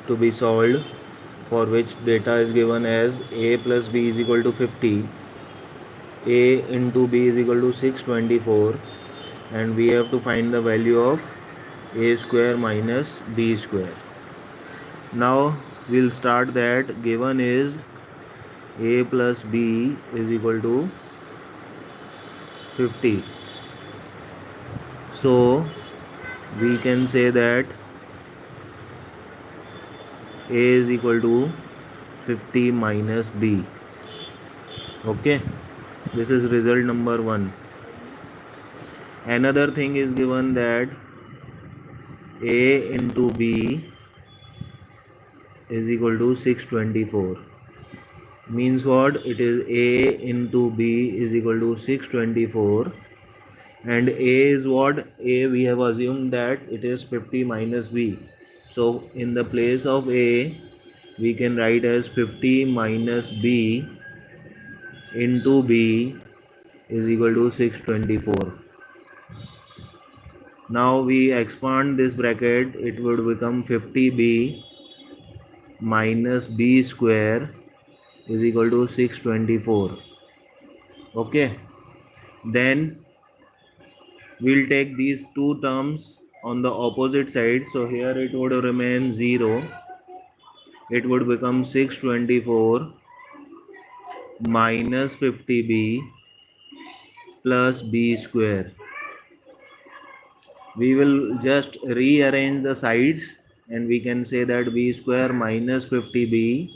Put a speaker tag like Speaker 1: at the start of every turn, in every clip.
Speaker 1: to be solved, for which data is given as a plus b is equal to 50, a into b is equal to 624, and we have to find the value of a square minus b square. Now we'll start that. Given is a plus b is equal to 50. So we can say that a is equal to 50 minus b. Okay, this is result number 1. Another thing is given that a into b is equal to 624. Means what? It is a into b is equal to 624, and a is what? A, we have assumed that it is 50 minus b. So in the place of a, we can write as 50 minus b into b is equal to 624. Now we expand this bracket, it would become 50b minus b square is equal to 624. Okay, then we'll take these two terms on the opposite side. So here it would remain 0. It would become 624 minus 50b plus b square. We will just rearrange the sides and we can say that b square minus 50b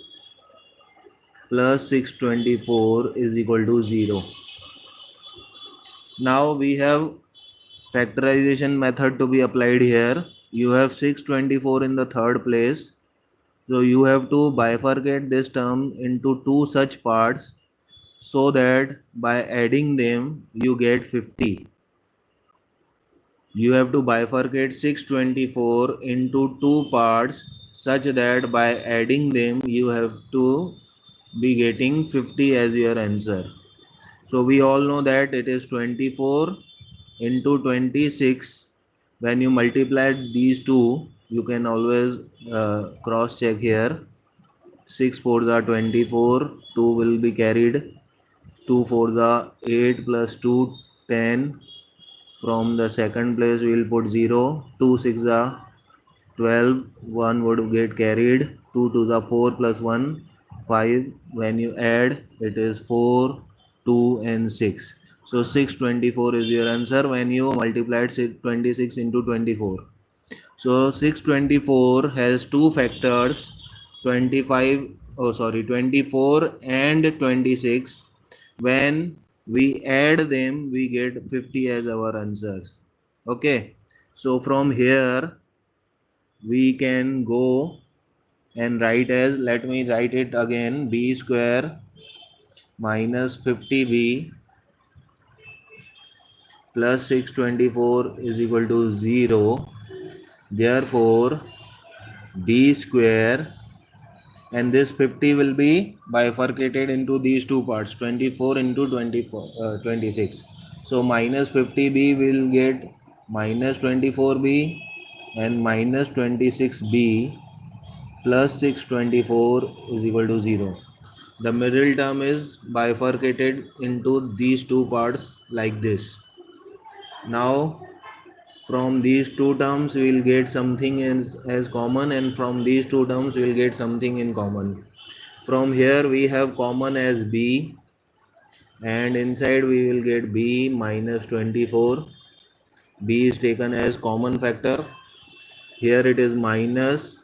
Speaker 1: plus 624 is equal to 0. Now we have factorization method to be applied here. You have 624 in the third place. So you have to bifurcate this term into two such parts so that by adding them you get 50. You have to bifurcate 624 into two parts such that by adding them you have to be getting 50 as your answer. So we all know that it is 24 into 26. When you multiply these two, you can always cross check here. 6 4s are 24, 2 will be carried, 2 4s are 8 plus 2 10. From the second place we will put 0, 2 6 are 12, 1 would get carried, 2 2s are 4 plus 1 5. When you add, it is 4, 2 and 6. So 624 is your answer when you multiplied 26 into 24. So 624 has two factors, 24 and 26. When we add them, we get 50 as our answers. Okay, so from here we can go and write as, let me write it again, b square minus 50b plus 624 is equal to 0. Therefore b square, and this 50 will be bifurcated into these two parts, 24 into 26. So minus 50b will get minus 24b and minus 26b plus 624 is equal to 0. The middle term is bifurcated into these two parts like this. Now from these two terms we will get something as common, and from these two terms we will get something in common. From here we have common as b, and inside we will get b minus 24. B is taken as common factor. Here it is minus.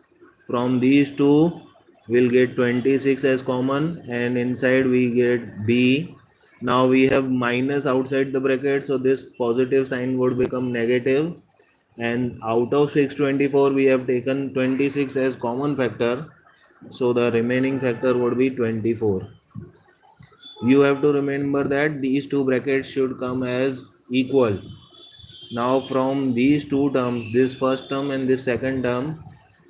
Speaker 1: From these two we'll get 26 as common, and inside we get b. Now we have minus outside the bracket, so this positive sign would become negative, and out of 624 we have taken 26 as common factor, so the remaining factor would be 24. You have to remember that these two brackets should come as equal. Now from these two terms, this first term and this second term,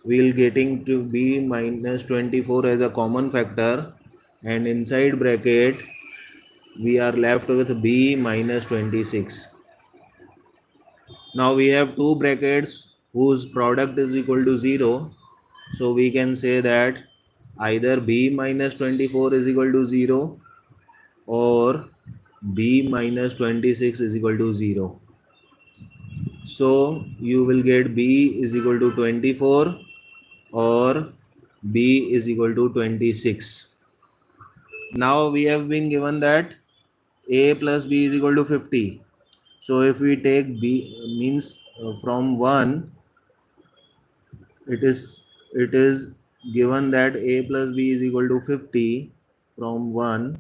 Speaker 1: we will getting to b minus 24 as a common factor, and inside bracket we are left with b minus 26. Now we have two brackets whose product is equal to 0. So we can say that either b minus 24 is equal to 0 or b minus 26 is equal to 0. So you will get b is equal to 24 or b is equal to 26. Now we have been given that a plus b is equal to 50. So if we take b means from 1, it is given that a plus b is equal to 50. From 1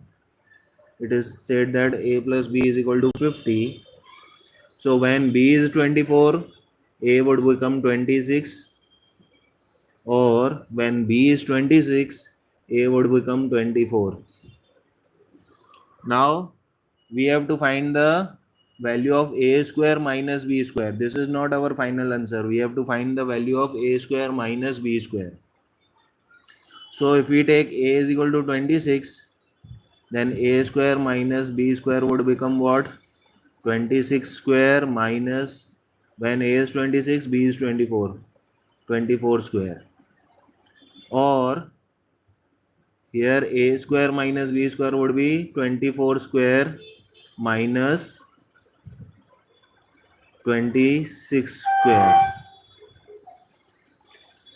Speaker 1: it is said that a plus b is equal to 50. So when b is 24, a would become 26, or when b is 26, a would become 24. Now we have to find the value of a square minus b square. This is not our final answer. We have to find the value of a square minus b square. So if we take a is equal to 26, then a square minus b square would become what? 26 square minus, when a is 26, b is 24, 24 square. Or here a square minus b square would be 24 square minus 26 square.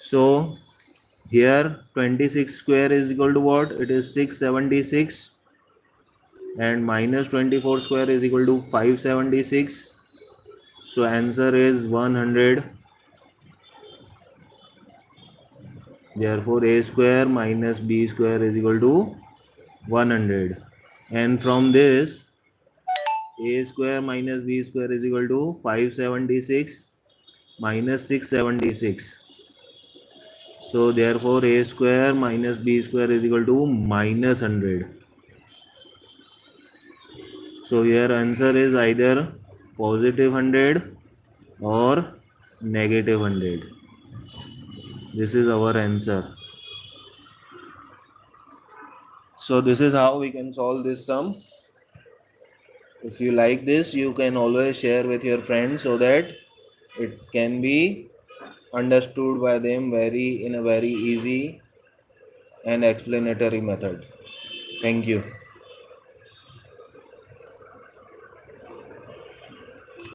Speaker 1: So here 26 square is equal to what? It is 676, and minus 24 square is equal to 576. So answer is 100. Therefore a square minus b square is equal to 100. And from this, a square minus b square is equal to 576 minus 676. So therefore a square minus b square is equal to minus 100. So here answer is either positive 100 or negative 100. This is our answer. So this is how we can solve this sum. If you like this, you can always share with your friends so that it can be understood by them in a very easy and explanatory method. Thank you.